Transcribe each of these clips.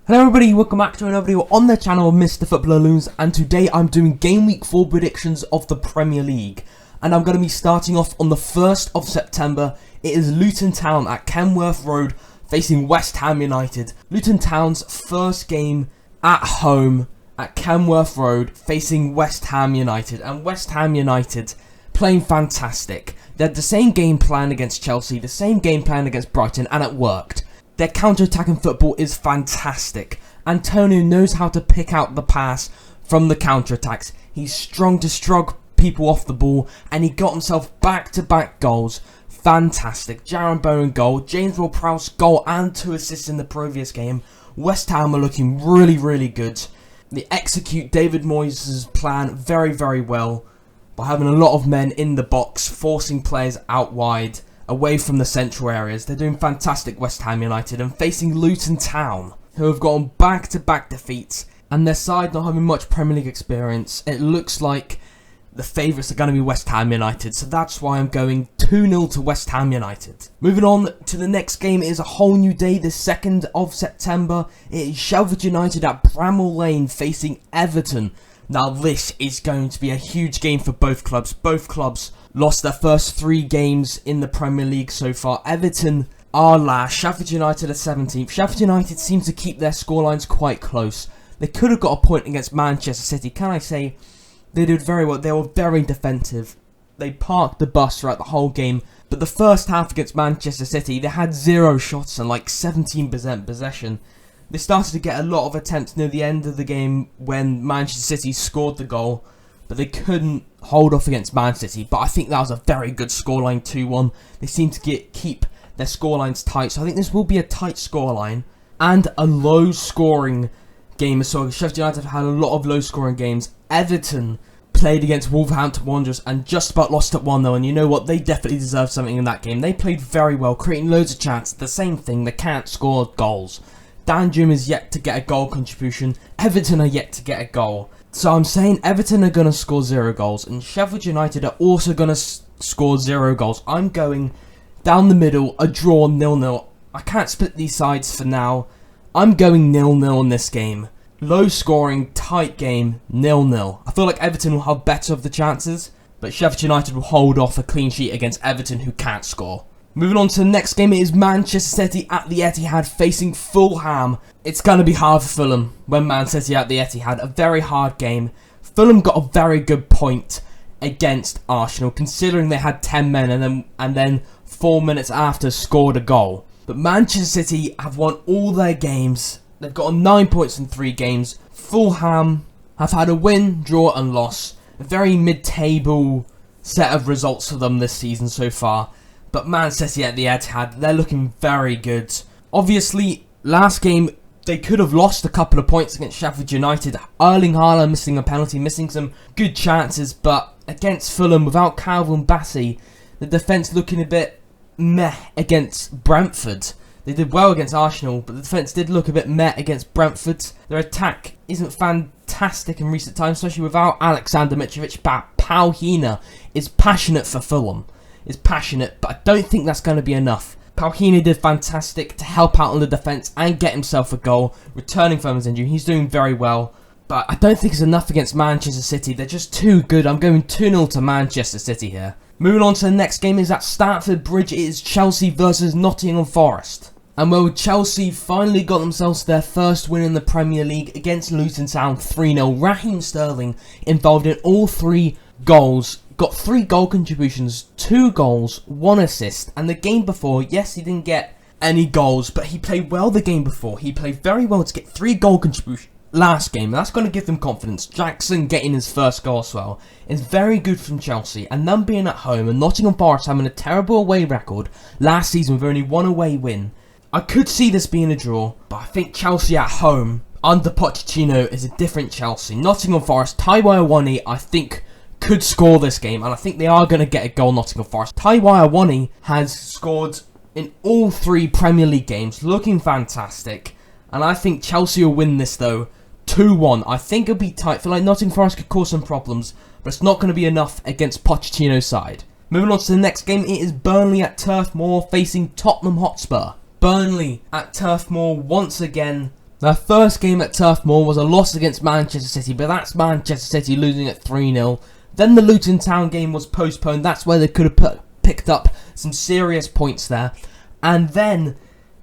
Hello everybody, welcome back to another video on the channel of Mr. Footballer Loons, and today I'm doing Game Week 4 predictions of the Premier League. And I'm going to be starting off on the 1st of September. It is Luton Town at Kenworth Road facing West Ham United. Luton Town's first game at home at Kenworth Road facing West Ham United. And West Ham United playing fantastic. They had the same game plan against Chelsea, the same game plan against Brighton, and it worked. Their counter-attacking football is fantastic. Antonio knows how to pick out the pass from the counter-attacks. He's strong to shrug people off the ball, and he got himself back-to-back goals. Fantastic. Jaron Bowen goal, James Ward-Prowse goal, and 2 assists in the previous game. West Ham are looking really good. They execute David Moyes' plan very well by having a lot of men in the box, forcing players out wide, away from the central areas. They're doing fantastic, West Ham United, and facing Luton Town, who have gotten back-to-back defeats, and their side not having much Premier League experience. It looks like the favourites are going to be West Ham United, so that's why I'm going 2-0 to West Ham United. Moving on to the next game, it is a whole new day, the 2nd of September. It is Sheffield United at Bramall Lane facing Everton. Now this is going to be a huge game for both clubs. Both clubs lost their first 3 games in the Premier League so far. Everton are last, Sheffield United are 17th. Sheffield United seem to keep their scorelines quite close. They could have got a point against Manchester City. Can I say, they did very well. They were very defensive. They parked the bus throughout the whole game. But the first half against Manchester City, they had 0 shots and like 17% possession. They started to get a lot of attempts near the end of the game when Manchester City scored the goal, but they couldn't hold off against Man City. But I think that was a very good scoreline, 2-1. They seem to keep their scorelines tight, so I think this will be a tight scoreline and a low-scoring game. So Sheffield United have had a lot of low-scoring games. Everton played against Wolverhampton Wanderers and just about lost at 1-0, and you know what? They definitely deserve something in that game. They played very well, creating loads of chances. The same thing, they can't score goals. Dan Jum is yet to get a goal contribution. Everton are yet to get a goal. So I'm saying Everton are going to score 0 goals. And Sheffield United are also going to score 0 goals. I'm going down the middle, a draw 0-0. I can't split these sides for now. I'm going 0-0 in this game. Low scoring, tight game, 0-0. I feel like Everton will have better of the chances, but Sheffield United will hold off a clean sheet against Everton, who can't score. Moving on to the next game, it is Manchester City at the Etihad facing Fulham. It's going to be hard for Fulham when Man City at the Etihad. A very hard game. Fulham got a very good point against Arsenal, considering they had 10 men and then 4 minutes after scored a goal. But Manchester City have won all their games. They've got 9 points in 3 games. Fulham have had a win, draw and loss. A very mid-table set of results for them this season so far. But Man City at the Etihad, they're looking very good. Obviously, last game, they could have lost a couple of points against Sheffield United. Erling Haaland missing a penalty, missing some good chances. But against Fulham, without Calvin Bassey, the defence looking a bit meh against Brentford. They did well against Arsenal, but the defence did look a bit meh against Brentford. Their attack isn't fantastic in recent times, especially without Alexander Mitrovic. But Paul Hina is passionate for Fulham. Is passionate, but I don't think that's going to be enough. Palhini did fantastic to help out on the defence and get himself a goal, returning from his injury. He's doing very well, but I don't think it's enough against Manchester City. They're just too good. I'm going 2-0 to Manchester City here. Moving on to the next game is at Stamford Bridge. It is Chelsea versus Nottingham Forest. And well, Chelsea finally got themselves their first win in the Premier League against Luton Town 3-0. Raheem Sterling involved in all 3 goals. Got 3 goal contributions, 2 goals, 1 assist, and the game before, yes, he didn't get any goals, but he played well the game before. He played very well to get 3 goal contributions last game. That's going to give them confidence. Jackson getting his first goal as well is very good from Chelsea, and them being at home and Nottingham Forest having a terrible away record last season with only 1 away win. I could see this being a draw, but I think Chelsea at home under Pochettino is a different Chelsea. Nottingham Forest, Taiwo Awoniyi, I think could score this game, and I think they are going to get a goal, Nottingham Forest. Taiwo Awoniyi has scored in all 3 Premier League games, looking fantastic, and I think Chelsea will win this though, 2-1. I think it'll be tight. I feel like Nottingham Forest could cause some problems, but it's not going to be enough against Pochettino's side. Moving on to the next game, it is Burnley at Turf Moor facing Tottenham Hotspur. Burnley at Turf Moor once again Their first game at Turf Moor was a loss against Manchester City, but that's Manchester City losing at 3-0. Then the Luton Town game was postponed. That's where they could have picked up some serious points there. And then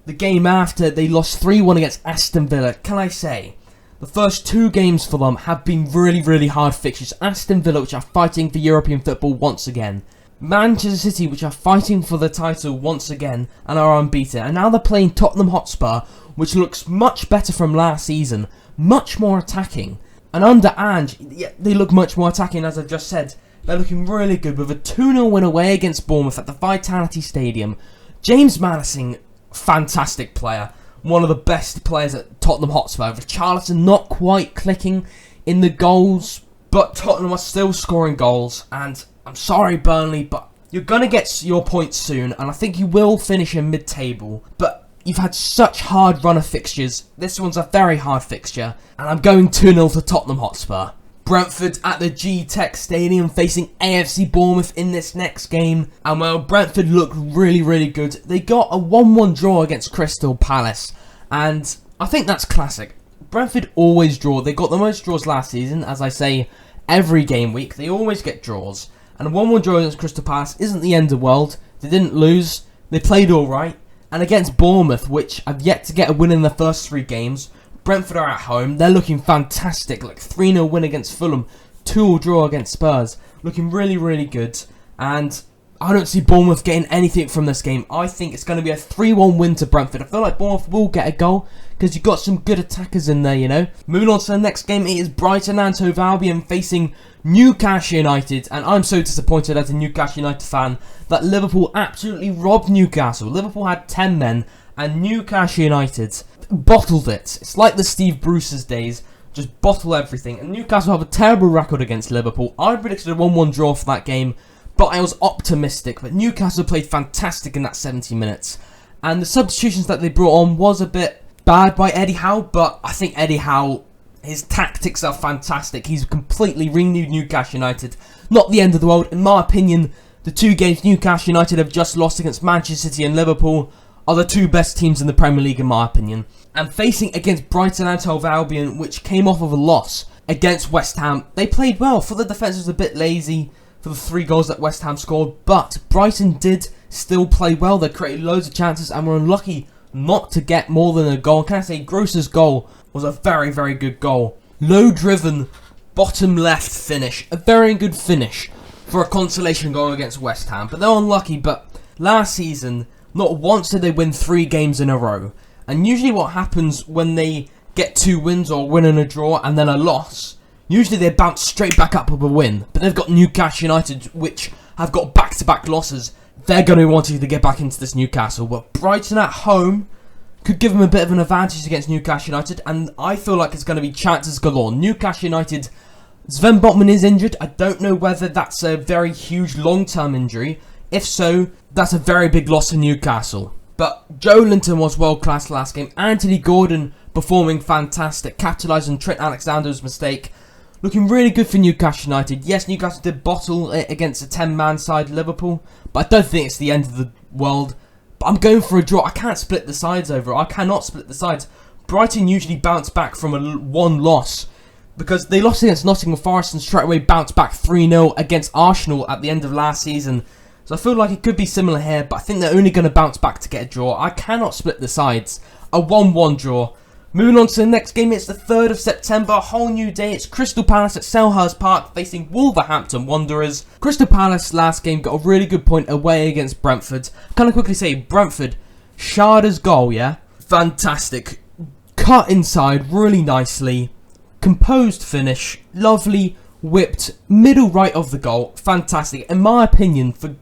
the game after, they lost 3-1 against Aston Villa. Can I say, the first 2 games for them have been really, really hard fixtures. Aston Villa, which are fighting for European football once again. Manchester City, which are fighting for the title once again and are unbeaten. And now they're playing Tottenham Hotspur, which looks much better from last season. Much more attacking. And under Ange, yeah, they look much more attacking, as I've just said. They're looking really good with a 2-0 win away against Bournemouth at the Vitality Stadium. James Maddison, fantastic player. One of the best players at Tottenham Hotspur. Richarlison not quite clicking in the goals, but Tottenham are still scoring goals. And I'm sorry, Burnley, but you're going to get your points soon, and I think you will finish in mid-table. But you've had such hard run of fixtures. This one's a very hard fixture, and I'm going 2-0 to Tottenham Hotspur. Brentford at the G-Tech Stadium facing AFC Bournemouth in this next game. And well, Brentford look really, really good. They got a 1-1 draw against Crystal Palace, and I think that's classic. Brentford always draw. They got the most draws last season, as I say, every game week. They always get draws. And a 1-1 draw against Crystal Palace isn't the end of the world. They didn't lose. They played alright. And against Bournemouth, which have yet to get a win in the first 3 games, Brentford are at home. They're looking fantastic. Like 3-0 win against Fulham. 2-2 draw against Spurs. Looking really, really good. And I don't see Bournemouth getting anything from this game. I think it's going to be a 3-1 win to Brentford. I feel like Bournemouth will get a goal because you've got some good attackers in there, you know. Moving on to the next game, it is Brighton and Hove Albion facing Newcastle United. And I'm so disappointed as a Newcastle United fan that Liverpool absolutely robbed Newcastle. Liverpool had 10 men and Newcastle United bottled it. It's like the Steve Bruce's days. Just bottle everything. And Newcastle have a terrible record against Liverpool. I predicted a 1-1 draw for that game, but I was optimistic. But Newcastle played fantastic in that 70 minutes. And the substitutions that they brought on was a bit bad by Eddie Howe, but I think Eddie Howe, his tactics are fantastic. He's completely renewed Newcastle United. Not the end of the world. In my opinion, the 2 games Newcastle United have just lost against Manchester City and Liverpool are the 2 best teams in the Premier League in my opinion. And facing against Brighton and Hove Albion, which came off of a loss against West Ham, they played well. For the defence was a bit lazy for the 3 goals that West Ham scored, but Brighton did still play well. They created loads of chances and were unlucky not to get more than a goal. Can I say Gross's goal was a very, very good goal. Low driven, bottom left finish. A very good finish for a consolation goal against West Ham. But they're unlucky, but last season, not once did they win 3 games in a row. And usually what happens when they get 2 wins or win and a draw and then a loss, usually they bounce straight back up with a win. But they've got Newcastle United, which have got back-to-back losses. They're going to want to get back into this Newcastle. But Brighton at home could give them a bit of an advantage against Newcastle United. And I feel like it's going to be chances galore. Newcastle United, Sven Botman is injured. I don't know whether that's a very huge long-term injury. If so, that's a very big loss for Newcastle. But Joe Linton was world-class last game. Anthony Gordon performing fantastic, capitalising Trent Alexander-Arnold's mistake. Looking really good for Newcastle United. Yes, Newcastle did bottle it against a 10-man side Liverpool, but I don't think it's the end of the world. But I'm going for a draw. I can't split the sides over. I cannot split the sides. Brighton usually bounce back from a 1 loss because they lost against Nottingham Forest and straight away bounced back 3-0 against Arsenal at the end of last season. So I feel like it could be similar here, but I think they're only going to bounce back to get a draw. I cannot split the sides. A 1-1 draw. Moving on to the next game, it's the 3rd of September, a whole new day. It's Crystal Palace at Selhurst Park facing Wolverhampton Wanderers. Crystal Palace last game got a really good point away against Brentford. Can I quickly say, Brentford, Sharda's goal, yeah? Fantastic. Cut inside really nicely. Composed finish. Lovely. Whipped. Middle right of the goal. Fantastic. In my opinion, for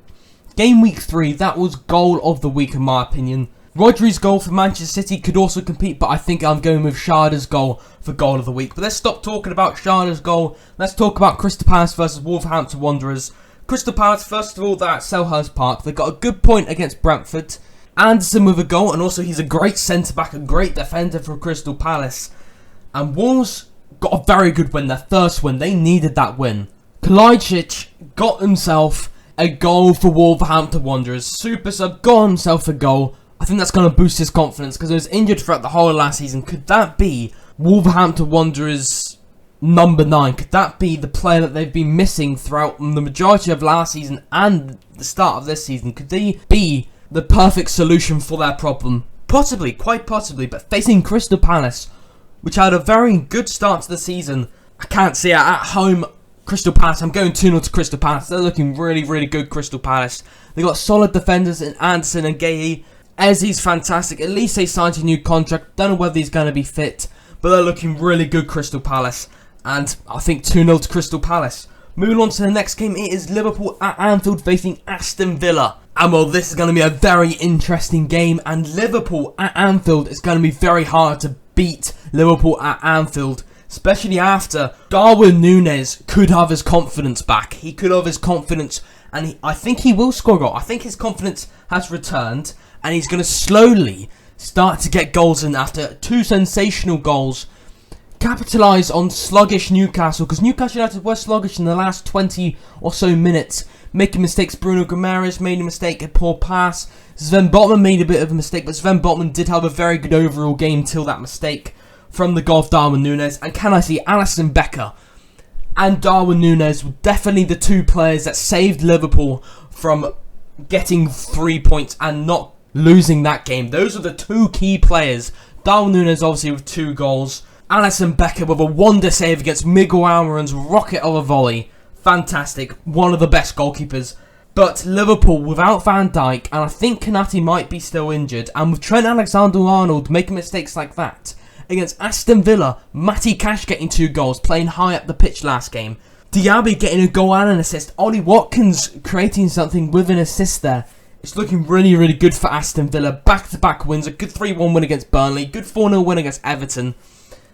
Game Week 3, that was goal of the week in my opinion. Rodri's goal for Manchester City could also compete, but I think I'm going with Sharda's goal for goal of the week. But let's stop talking about Sharda's goal. Let's talk about Crystal Palace versus Wolverhampton Wanderers. Crystal Palace, first of all, they're at Selhurst Park. They got a good point against Brentford. Anderson with a goal, and also he's a great centre-back, a great defender for Crystal Palace. And Wolves got a very good win, their first win. They needed that win. Kalajdzic got himself a goal for Wolverhampton Wanderers. Super sub got himself a goal. I think that's going to boost his confidence because he was injured throughout the whole of last season. Could that be Wolverhampton Wanderers' number 9? Could that be the player that they've been missing throughout the majority of last season and the start of this season? Could they be the perfect solution for their problem? Possibly, quite possibly, but facing Crystal Palace, which had a very good start to the season, I can't see it at home. Crystal Palace, I'm going 2-0 to Crystal Palace. They're looking really, really good, Crystal Palace. They got solid defenders in Anderson and Gahey. Eze's fantastic. At least they signed a new contract. Don't know whether he's going to be fit, but they're looking really good, Crystal Palace. And I think 2-0 to Crystal Palace. Moving on to the next game, it is Liverpool at Anfield facing Aston Villa. And well, this is going to be a very interesting game. And Liverpool at Anfield is going to be very hard to beat Liverpool at Anfield. Especially after Darwin Núñez could have his confidence back. He could have his confidence, and I think he will score a goal. I think his confidence has returned, and he's going to slowly start to get goals in after 2 sensational goals. Capitalise on sluggish Newcastle, because Newcastle United were sluggish in the last 20 or so minutes. Making mistakes, Bruno Guimaraes made a mistake, a poor pass. Sven Botman made a bit of a mistake, but Sven Botman did have a very good overall game till that mistake from the goal of Darwin Núñez. And can I see Alisson Becker and Darwin Núñez were definitely the 2 players that saved Liverpool from getting 3 points and not losing that game. Those are the 2 key players. Darwin Núñez obviously with 2 goals. Alisson Becker with a wonder save against Miguel Almiron's rocket of a volley. Fantastic. One of the best goalkeepers. But Liverpool without Van Dijk, and I think Konate might be still injured, and with Trent Alexander-Arnold making mistakes like that, against Aston Villa, Matty Cash getting 2 goals, playing high up the pitch last game. Diaby getting a goal and an assist. Ollie Watkins creating something with an assist there. It's looking really, really good for Aston Villa. Back-to-back wins. A good 3-1 win against Burnley. Good 4-0 win against Everton.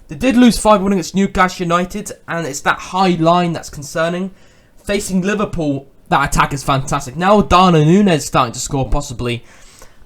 They did lose 5-1 against Newcastle United, and it's that high line that's concerning. Facing Liverpool, that attack is fantastic. Now Darwin Núñez starting to score possibly.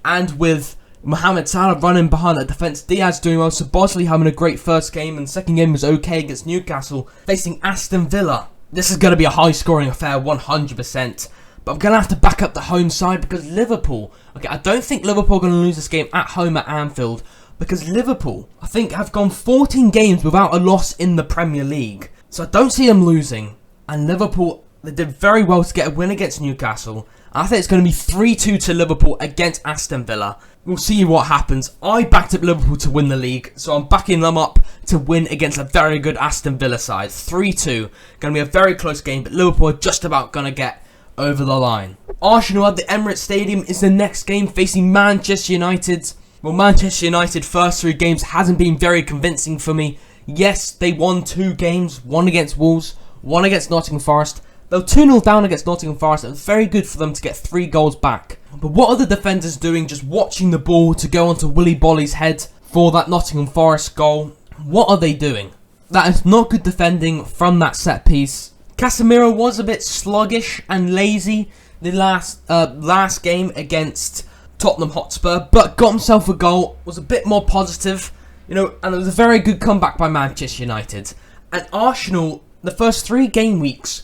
And with Mohamed Salah running behind the defence, Diaz doing well, so Bosley having a great first game, and the second game was okay against Newcastle. Facing Aston Villa, this is going to be a high scoring affair 100%, but I'm going to have to back up the home side because Liverpool, okay, I don't think Liverpool are going to lose this game at home at Anfield, because Liverpool, I think, have gone 14 games without a loss in the Premier League, so I don't see them losing. And Liverpool, they did very well to get a win against Newcastle. I think it's going to be 3-2 to Liverpool against Aston Villa. We'll see what happens. I backed up Liverpool to win the league, so I'm backing them up to win against a very good Aston Villa side. 3-2. Going to be a very close game, but Liverpool are just about going to get over the line. Arsenal at the Emirates Stadium is the next game facing Manchester United. Well, Manchester United first 3 games hasn't been very convincing for me. Yes, they won 2 games. One against Wolves, one against Nottingham Forest. They were 2-0 down against Nottingham Forest. It was very good for them to get 3 goals back. But what are the defenders doing just watching the ball to go onto Willy Bolly's head for that Nottingham Forest goal? What are they doing? That is not good defending from that set piece. Casemiro was a bit sluggish and lazy the last game against Tottenham Hotspur, but got himself a goal, was a bit more positive, you know, and it was a very good comeback by Manchester United. And Arsenal, the first 3 game weeks,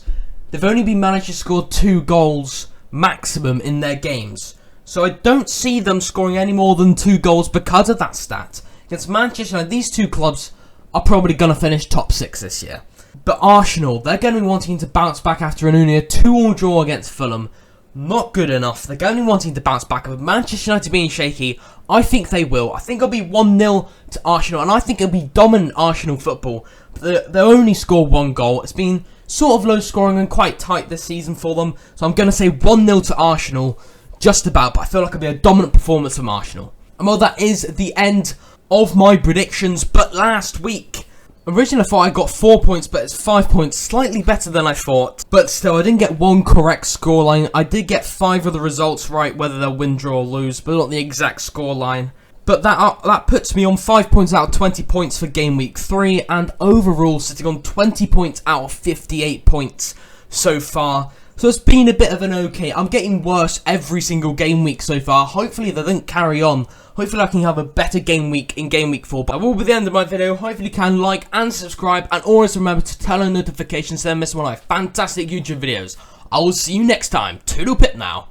they've only been managed to score 2 goals maximum in their games. So I don't see them scoring any more than 2 goals because of that stat. Against Manchester United, these 2 clubs are probably going to finish top 6 this year. But Arsenal, they're going to be wanting to bounce back after only a 2-2 draw against Fulham. Not good enough. They're going to be wanting to bounce back. With Manchester United being shaky, I think they will. I think it'll be 1-0 to Arsenal, and I think it'll be dominant Arsenal football. But they'll only score 1 goal. It's been sort of low scoring and quite tight this season for them. So I'm going to say 1-0 to Arsenal, just about. But I feel like it'll be a dominant performance from Arsenal. And well, that is the end of my predictions. But last week, originally I thought I got 4 points, but it's 5 points, slightly better than I thought. But still, I didn't get 1 correct scoreline. I did get 5 of the results right, whether they'll win, draw or lose, but not the exact scoreline. But that puts me on 5 points out of 20 points for Game Week 3, and overall sitting on 20 points out of 58 points so far. So it's been a bit of an okay. I'm getting worse every single game week so far. Hopefully they don't carry on. Hopefully I can have a better game week in Game Week 4. But that will be the end of my video. Hopefully you can like and subscribe. And always remember to turn on notifications so you don't miss one of my fantastic YouTube videos. I will see you next time. Toodle pip now.